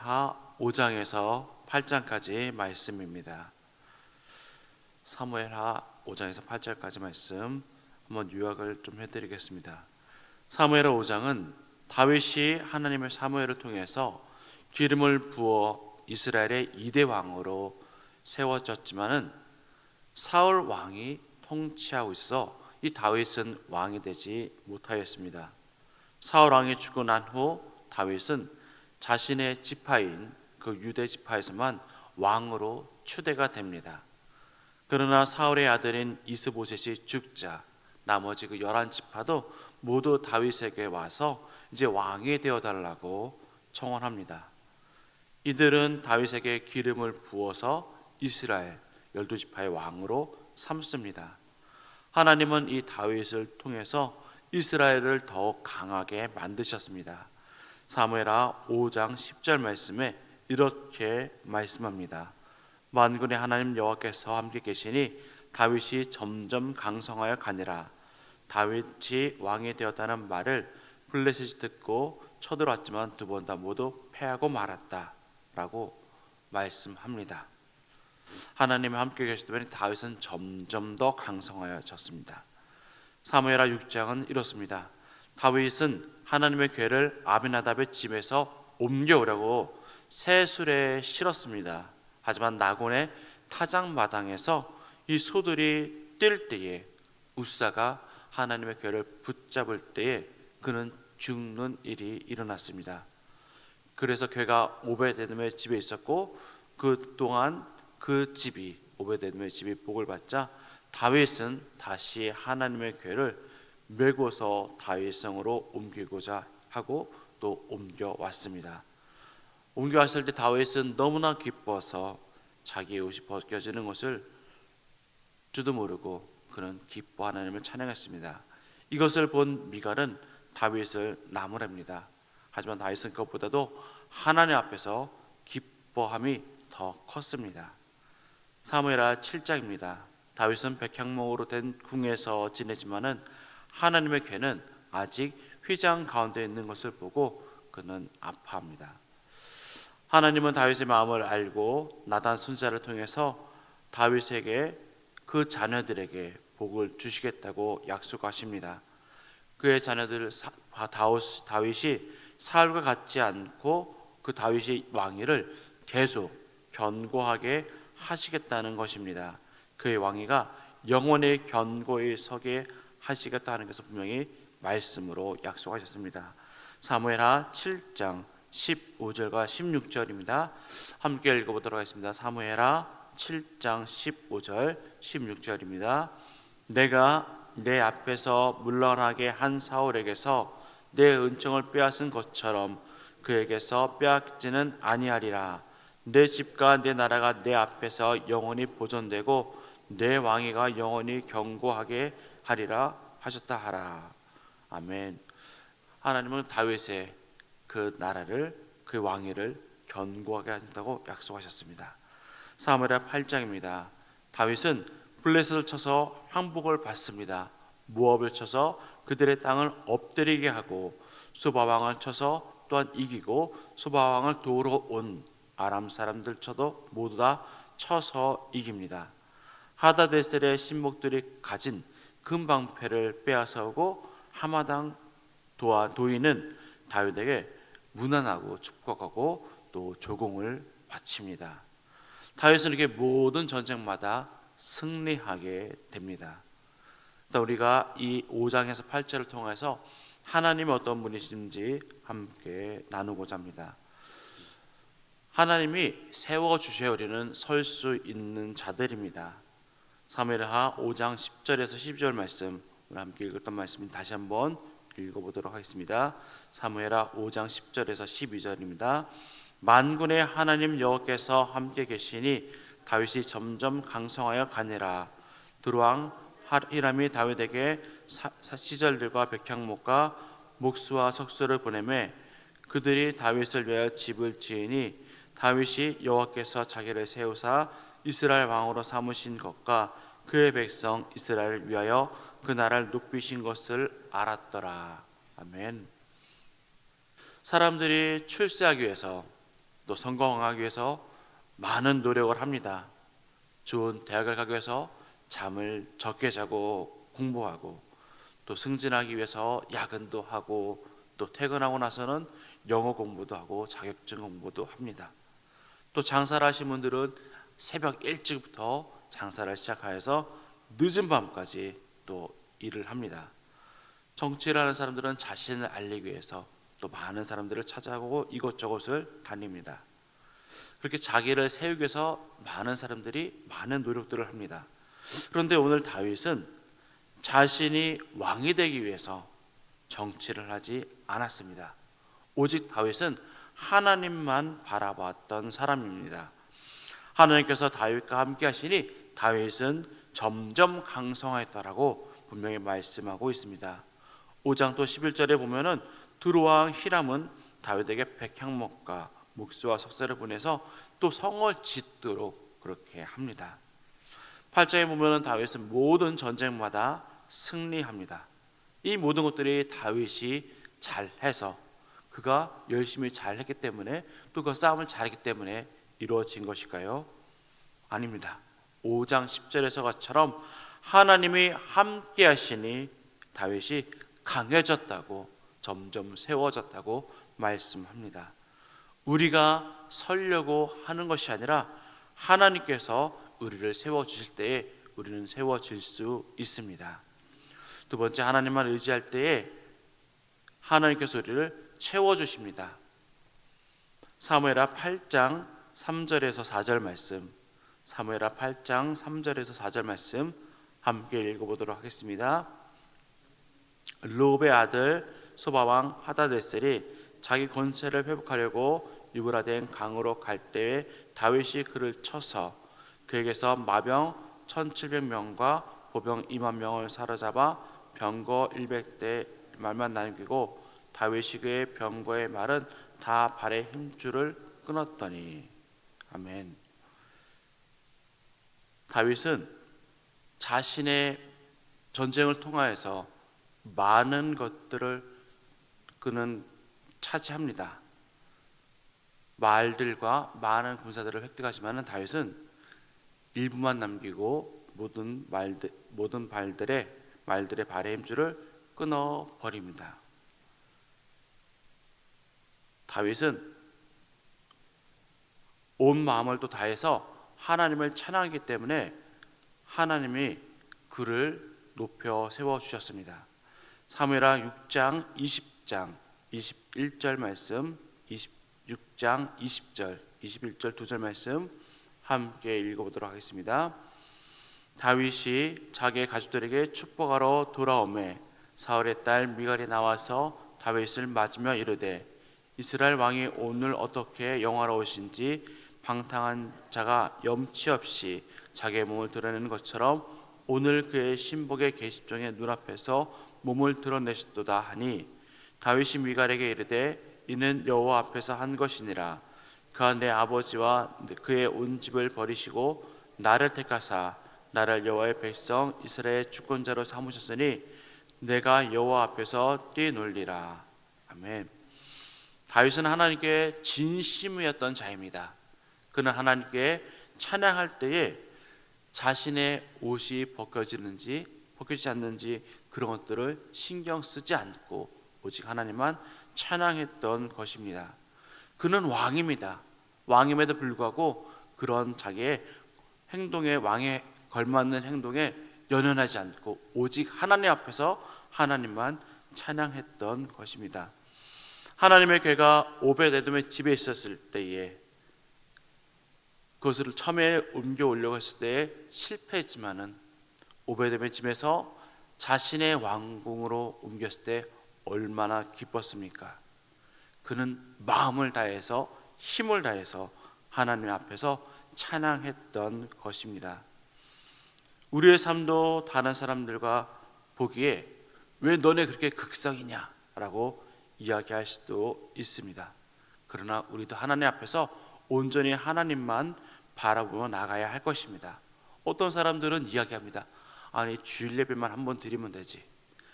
하 5장에서 8장까지 말씀입니다. 사무엘하 5장에서 8장까지 말씀 한번 요약을 좀 해드리겠습니다. 사무엘하 5장은 다윗이 하나님의 사무엘을 통해서 기름을 부어 이스라엘의 2대 왕으로 세워졌지만은 사울 왕이 통치하고 있어 이 다윗은 왕이 되지 못하였습니다. 사울 왕이 죽고 난 후 다윗은 자신의 지파인 그 유대 지파에서만 왕으로 추대가 됩니다. 그러나 사울의 아들인 이스보셋이 죽자 나머지 그 11지파도 모두 다윗에게 와서 이제 왕이 되어달라고 청원합니다. 이들은 다윗에게 기름을 부어서 이스라엘 12지파의 왕으로 삼습니다. 하나님은 이 다윗을 통해서 이스라엘을 더욱 강하게 만드셨습니다. 사무엘하 5장 10절 말씀에 이렇게 말씀합니다. 만군의 하나님 여호와께서 함께 계시니 다윗이 점점 강성하여 가니라. 다윗이 왕이 되었다는 말을 블레셋이 듣고 쳐들어왔지만 두 번 다 모두 패하고 말았다 라고 말씀합니다. 하나님이 함께 계시더니 다윗은 점점 더 강성하여졌습니다. 사무엘하 6장은 이렇습니다. 다윗은 하나님의 궤를 아비나답의 집에서 옮겨오려고 새술에 실었습니다. 하지만 나곤의 타작마당에서 이 소들이 뛸 때에 우사가 하나님의 궤를 붙잡을 때에 그는 죽는 일이 일어났습니다. 그래서 궤가 오베데돔의 집에 있었고 그 동안 그 집이 오베데돔의 집이 복을 받자 다윗은 다시 하나님의 궤를 메고서 다윗성으로 옮기고자 하고 또 옮겨왔습니다. 옮겨왔을 때 다윗은 너무나 기뻐서 자기의 옷이 벗겨지는 것을 줄도 모르고 그는 기뻐 하나님을 찬양했습니다. 이것을 본 미갈은 다윗을 나무랍니다. 하지만 다윗은 그것보다도 하나님 앞에서 기뻐함이 더 컸습니다. 사무엘하 7장입니다. 다윗은 백향목으로 된 궁에서 지내지만은 하나님의 궤는 아직 휘장 가운데 있는 것을 보고 그는 아파합니다. 하나님은 다윗의 마음을 알고 나단 선지자를 통해서 다윗에게 그 자녀들에게 복을 주시겠다고 약속하십니다. 그의 자녀들 다윗이 사울과 같지 않고 그 다윗의 왕위를 계속 견고하게 하시겠다는 것입니다. 그의 왕위가 영원히 견고히 서게 하시겠다 하는 것을 분명히 말씀으로 약속하셨습니다. 사무엘하 7장 15절과 16절입니다. 함께 읽어보도록 하겠습니다. 사무엘하 7장 15절 16절입니다. 내가 내 앞에서 물러나게 한 사울에게서 내 은총을 빼앗은 것처럼 그에게서 빼앗지는 아니하리라. 내 집과 내 나라가 내 앞에서 영원히 보존되고 내 왕위가 영원히 견고하게 하리라 하셨다 하라. 아멘. 하나님은 다윗의 그 나라를 그 왕위를 견고하게 하신다고 약속하셨습니다. 사무엘하 8장입니다. 다윗은 블레셋을 쳐서 항복을 받습니다. 모압을 쳐서 그들의 땅을 엎드리게 하고 소바 왕을 쳐서 또한 이기고 소바 왕을 도우러 온 아람 사람들 쳐도 모두 다 쳐서 이깁니다. 하다데셀의 신복들이 가진 금방패를 빼앗아오고 하마당 도인은 다윗에게 문안하고 축복하고 또 조공을 바칩니다. 다윗은 이렇게 모든 전쟁마다 승리하게 됩니다. 우리가 이 5장에서 8절을 통해서 하나님이 어떤 분이신지 함께 나누고자 합니다. 하나님이 세워주셔야 설 수 있는 자들입니다. 사무엘하 5장 10절에서 12절 말씀 오늘 함께 읽었던 말씀 다시 한번 읽어보도록 하겠습니다. 사무엘하 5장 10절에서 12절입니다. 만군의 하나님 여호와께서 함께 계시니 다윗이 점점 강성하여 가니라. 두루왕 히람이 다윗에게 시절들과 백향목과 목수와 석수를 보내매 그들이 다윗을 위하여 집을 지으니 다윗이 여호와께서 자기를 세우사 이스라엘 왕으로 삼으신 것과 그의 백성 이스라엘을 위하여 그 나라를 높이신 것을 알았더라. 아멘. 사람들이 출세하기 위해서 또 성공하기 위해서 많은 노력을 합니다. 좋은 대학을 가기 위해서 잠을 적게 자고 공부하고, 또 승진하기 위해서 야근도 하고, 또 퇴근하고 나서는 영어 공부도 하고 자격증 공부도 합니다. 또 장사를 하신 분들은 새벽 일찍부터 장사를 시작하여서 늦은 밤까지 또 일을 합니다. 정치를 하는 사람들은 자신을 알리기 위해서 또 많은 사람들을 찾아가고 이곳저곳을 다닙니다. 그렇게 자기를 세우기 위해서 많은 사람들이 많은 노력들을 합니다. 그런데 오늘 다윗은 자신이 왕이 되기 위해서 정치를 하지 않았습니다. 오직 다윗은 하나님만 바라봤던 사람입니다. 하나님께서 다윗과 함께 하시니 다윗은 점점 강성하였다라고 분명히 말씀하고 있습니다. 5장 또 11절에 보면은 두로왕 히람은 다윗에게 백향목과 목수와 석쇠를 보내서 또 성을 짓도록 그렇게 합니다. 8장에 보면은 다윗은 모든 전쟁마다 승리합니다. 이 모든 것들이 다윗이 잘해서, 그가 열심히 잘했기 때문에, 또 그 싸움을 잘했기 때문에 이루어진 것일까요? 아닙니다. 5장 10절에서처럼 하나님이 함께 하시니 다윗이 강해졌다고, 점점 세워졌다고 말씀합니다. 우리가 서려고 하는 것이 아니라 하나님께서 우리를 세워주실 때에 우리는 세워질 수 있습니다. 두 번째, 하나님만 의지할 때에 하나님께서 우리를 채워주십니다. 사무엘하 8장 3절에서 4절 말씀, 사무엘하 8장 3절에서 4절 말씀 함께 읽어보도록 하겠습니다. 르홉의 아들 소바왕 하다데셀이 자기 권세를 회복하려고 유브라덴 강으로 갈 때에 다윗이 그를 쳐서 그에게서 마병 1700명과 보병 2만 명을 사로잡아 병거 100대 말만 남기고 다윗이 그의 병거의 말은 다 발의 힘줄을 끊었더니. 아멘. 다윗은 자신의 전쟁을 통하여서 많은 것들을 그는 차지합니다. 말들과 많은 군사들을 획득하지만 다윗은 일부만 남기고 모든 말들의 발의 힘줄을 끊어 버립니다. 다윗은 온 마음을 또 다해서 하나님을 찬양하기 때문에 하나님이 그를 높여 세워 주셨습니다. 사무엘하 6장 20장 21절 말씀, 26장 20절 21절 2절 말씀 함께 읽어보도록 하겠습니다. 다윗이 자기의 가족들에게 축복하러 돌아오매 사울의 딸 미갈이 나와서 다윗을 맞으며 이르되 이스라엘 왕이 오늘 어떻게 영화로우신지 방탕한 자가 염치 없이 자기의 몸을 드러내는 것처럼 오늘 그의 신복의 계집종의 눈앞에서 몸을 드러내셨도다 하니 다윗이 미갈에게 이르되 이는 여호와 앞에서 한 것이니라. 그가 내 아버지와 그의 온 집을 버리시고 나를 택하사 나를 여호와의 백성 이스라엘의 주권자로 삼으셨으니 내가 여호와 앞에서 뛰놀리라. 아멘. 다윗은 하나님께 진심이었던 자입니다. 그는 하나님께 찬양할 때에 자신의 옷이 벗겨지지 않는지 그런 것들을 신경 쓰지 않고 오직 하나님만 찬양했던 것입니다. 그는 왕입니다. 왕임에도 불구하고 그런 자기의 행동에, 왕에 걸맞는 행동에 연연하지 않고 오직 하나님 앞에서 하나님만 찬양했던 것입니다. 하나님의 괴가 오벳에돔의 집에 있었을 때에 그것을 처음에 옮겨 오려고 했을 때에 실패했지만은 오벳에돔의 집에서 자신의 왕궁으로 옮겼을 때 얼마나 기뻤습니까? 그는 마음을 다해서 힘을 다해서 하나님 앞에서 찬양했던 것입니다. 우리의 삶도 다른 사람들과 보기에 왜 너네 그렇게 극성이냐 라고 이야기할 수도 있습니다. 그러나 우리도 하나님 앞에서 온전히 하나님만 바라보며 나가야 할 것입니다. 어떤 사람들은 이야기합니다. 아니 주일 예배만 한 번 드리면 되지,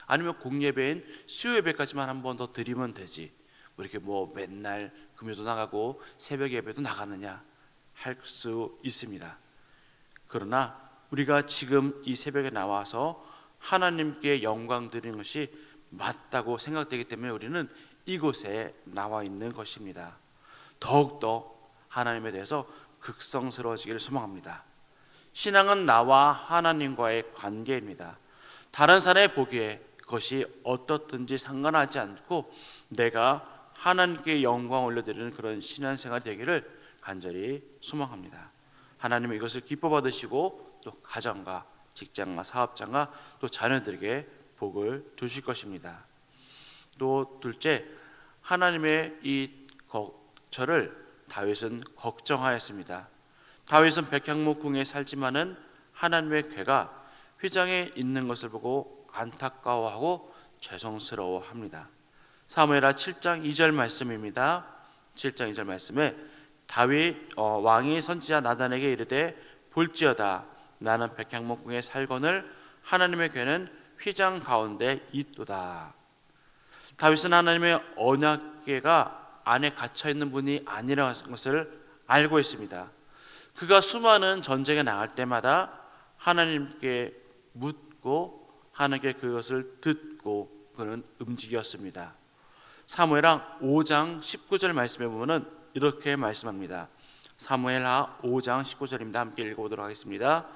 아니면 공예배인 수요 예배까지만 한 번 더 드리면 되지, 왜 이렇게 뭐 맨날 금요도 나가고 새벽 예배도 나가느냐 할 수 있습니다. 그러나 우리가 지금 이 새벽에 나와서 하나님께 영광 드리는 것이 맞다고 생각되기 때문에 우리는 이곳에 나와 있는 것입니다. 더욱더 하나님에 대해서 극성스러워지기를 소망합니다. 신앙은 나와 하나님과의 관계입니다. 다른 사람이 보기에 그것이 어떻든지 상관하지 않고 내가 하나님께 영광 올려드리는 그런 신앙생활이 되기를 간절히 소망합니다. 하나님은 이것을 기뻐 받으시고 또 가정과 직장과 사업장과 또 자녀들에게 복을 주실 것입니다. 또 둘째, 하나님의 이 저를 다윗은 걱정하였습니다. 다윗은 백향목 궁에 살지만은 하나님의 궤가 휘장에 있는 것을 보고 안타까워하고 죄송스러워합니다. 사무엘하 7장 2절 말씀입니다. 7장 2절 말씀에 다윗 왕이 선지자 나단에게 이르되 볼지어다 나는 백향목 궁에 살거늘 하나님의 궤는 휘장 가운데 있도다. 다윗은 하나님의 언약궤가 안에 갇혀 있는 분이 아니라는 것을 알고 있습니다. 그가 수많은 전쟁에 나갈 때마다 하나님께 묻고 하나님께 그것을 듣고 그는 움직였습니다. 사무엘하 5장 19절 말씀에 보면은 이렇게 말씀합니다. 사무엘하 5장 19절입니다. 함께 읽어보도록 하겠습니다.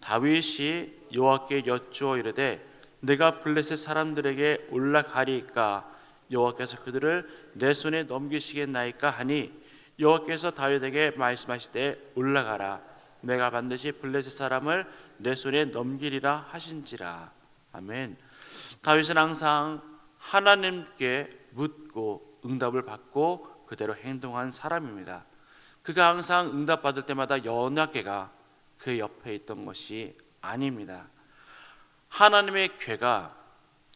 다윗이 여호와께 여쭈어 이르되 내가 블레셋 사람들에게 올라가리이까 여호와께서 그들을 내 손에 넘기시겠나이까 하니 여호와께서 다윗에게 말씀하시되 올라가라 내가 반드시 블레셋 사람을 내 손에 넘기리라 하신지라. 아멘. 다윗은 항상 하나님께 묻고 응답을 받고 그대로 행동한 사람입니다. 그가 항상 응답받을 때마다 언약궤가 그 옆에 있던 것이 아닙니다. 하나님의 궤가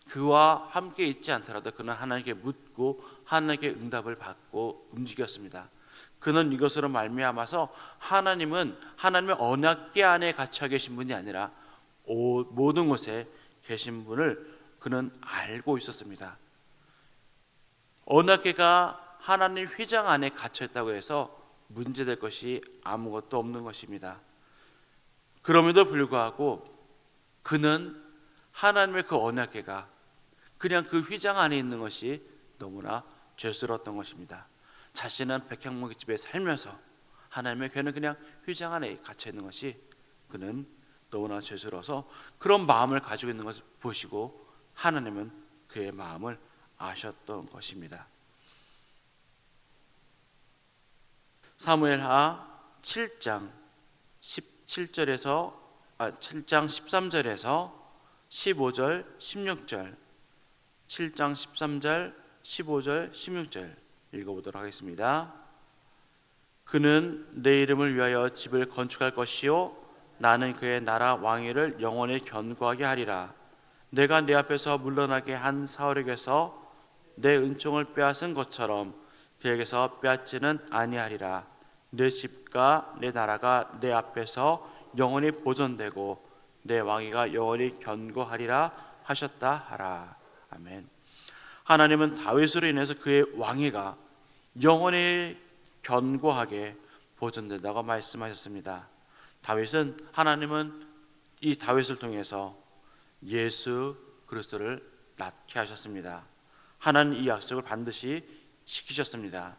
그와 함께 있지 않더라도 그는 하나님께 묻고 하나님께 응답을 받고 움직였습니다. 그는 이것으로 말미암아서 하나님은 하나님의 언약궤 안에 갇혀 계신 분이 아니라 모든 곳에 계신 분을 그는 알고 있었습니다. 언약궤가 하나님 휘장 안에 갇혀 있다고 해서 문제될 것이 아무것도 없는 것입니다. 그럼에도 불구하고 그는 하나님의 그 언약궤가 그냥 그 휘장 안에 있는 것이 너무나 죄스러웠던 것입니다. 자신은 백향목의 집에 살면서 하나님의 궤는 그냥 휘장 안에 갇혀 있는 것이 그는 너무나 죄스러워서 그런 마음을 가지고 있는 것을 보시고 하나님은 그의 마음을 아셨던 것입니다. 사무엘하 7장 7장 13절에서 15절 16절 7장 13절 15절 16절 읽어보도록 하겠습니다. 그는 내 이름을 위하여 집을 건축할 것이요 나는 그의 나라 왕위를 영원히 견고하게 하리라. 내가 내 앞에서 물러나게 한 사울에게서 내 은총을 빼앗은 것처럼 그에게서 빼앗지는 아니하리라. 내 집과 내 나라가 내 앞에서 영원히 보존되고 내 왕위가 영원히 견고하리라 하셨다 하라. 아멘. 하나님은 다윗으로 인해서 그의 왕위가 영원히 견고하게 보존된다고 말씀하셨습니다. 하나님은 이 다윗을 통해서 예수 그리스도를 낳게 하셨습니다. 하나님 이 약속을 반드시 지키셨습니다.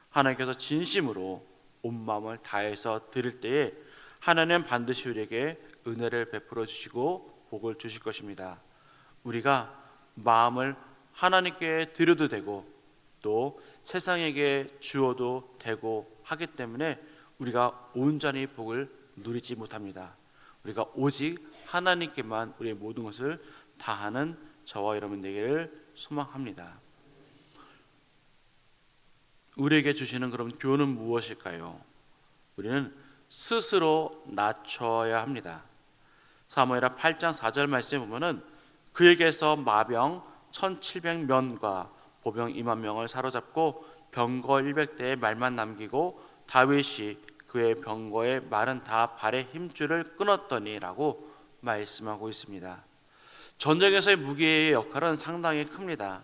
하나님께서 진심으로 온 마음을 다해서 드릴 때에 하나님은 반드시 우리에게 은혜를 베풀어 주시고 복을 주실 것입니다. 우리가 마음을 하나님께 드려도 되고 또 세상에게 주어도 되고 하기 때문에 우리가 온전히 복을 누리지 못합니다. 우리가 오직 하나님께만 우리의 모든 것을 다하는 저와 여러분 되기를 소망합니다. 우리에게 주시는 그런 교훈은 무엇일까요? 우리는 스스로 낮춰야 합니다. 사무엘하 8장 4절 말씀에 보면은 그에게서 마병 1700명과 보병 2만 명을 사로잡고 병거 100대의 말만 남기고 다윗이 그의 병거의 말은 다 발의 힘줄을 끊었더니라고 말씀하고 있습니다. 전쟁에서의 무기의 역할은 상당히 큽니다.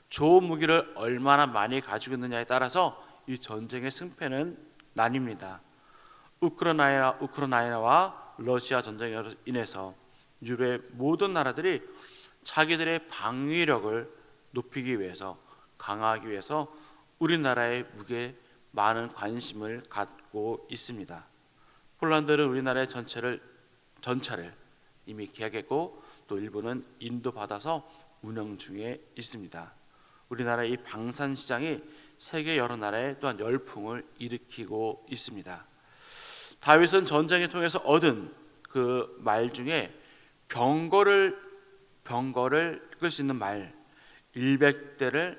좋은 무기를 얼마나 많이 가지고 있느냐에 따라서 이 전쟁의 승패는 나뉩니다. 우크라이나와 러시아 전쟁으로 인해서 유럽의 모든 나라들이 자기들의 방위력을 높이기 위해서, 강화하기 위해서 우리나라의 무기에 많은 관심을 갖고 있습니다. 폴란드는 우리나라의 전차를 이미 계약했고 또 일부는 인도받아서 운영 중에 있습니다. 우리나라의 이 방산 시장이 세계 여러 나라에 또한 열풍을 일으키고 있습니다. 다윗은 전쟁을 통해서 얻은 그 말 중에 병거를 끌 수 있는 말 100대를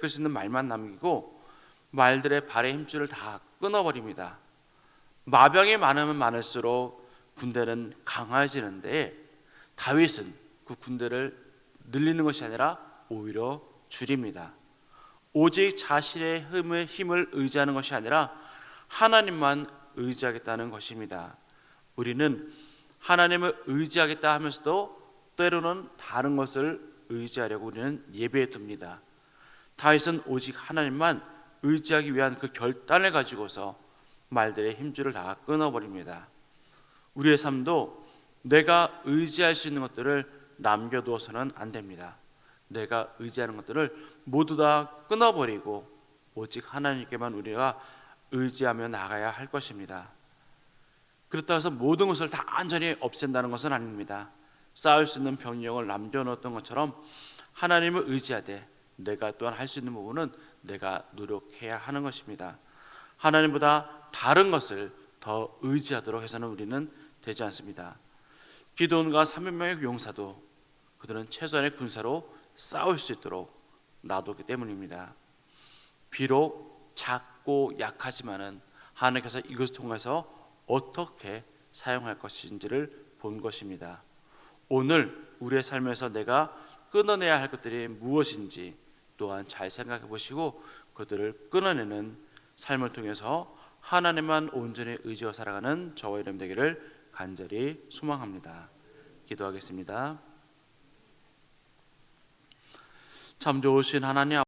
끌 수 있는 말만 남기고 말들의 발의 힘줄을 다 끊어버립니다. 마병이 많으면 많을수록 군대는 강해지는데 다윗은 그 군대를 늘리는 것이 아니라 오히려 줄입니다. 오직 자신의 힘을 의지하는 것이 아니라 하나님만 의지하겠다는 것입니다. 우리는 하나님을 의지하겠다 하면서도 때로는 다른 것을 의지하려고 우리는 예배에 듭니다. 다윗은 오직 하나님만 의지하기 위한 그 결단을 가지고서 말들의 힘줄을 다 끊어버립니다. 우리의 삶도 내가 의지할 수 있는 것들을 남겨두어서는 안 됩니다. 내가 의지하는 것들을 모두 다 끊어버리고 오직 하나님께만 우리가 의지하며 나가야 할 것입니다. 그렇다고 해서 모든 것을 다 완전히 없앤다는 것은 아닙니다. 쌓을 수 있는 병력을 남겨놓았던 것처럼 하나님을 의지하되 내가 또한 할 수 있는 부분은 내가 노력해야 하는 것입니다. 하나님보다 다른 것을 더 의지하도록 해서는 우리는 되지 않습니다. 기드온과 300명의 용사도 그들은 최소한의 군사로 싸울 수 있도록 놔뒀기 때문입니다. 비록 작고 약하지만은 하나님께서 이것을 통해서 어떻게 사용할 것인지를 본 것입니다. 오늘 우리의 삶에서 내가 끊어내야 할 것들이 무엇인지 또한 잘 생각해 보시고 그들을 끊어내는 삶을 통해서 하나님만 온전히 의지하여 살아가는 저와 여러분 되기를 간절히 소망합니다. 기도하겠습니다. 참 좋으신 하나님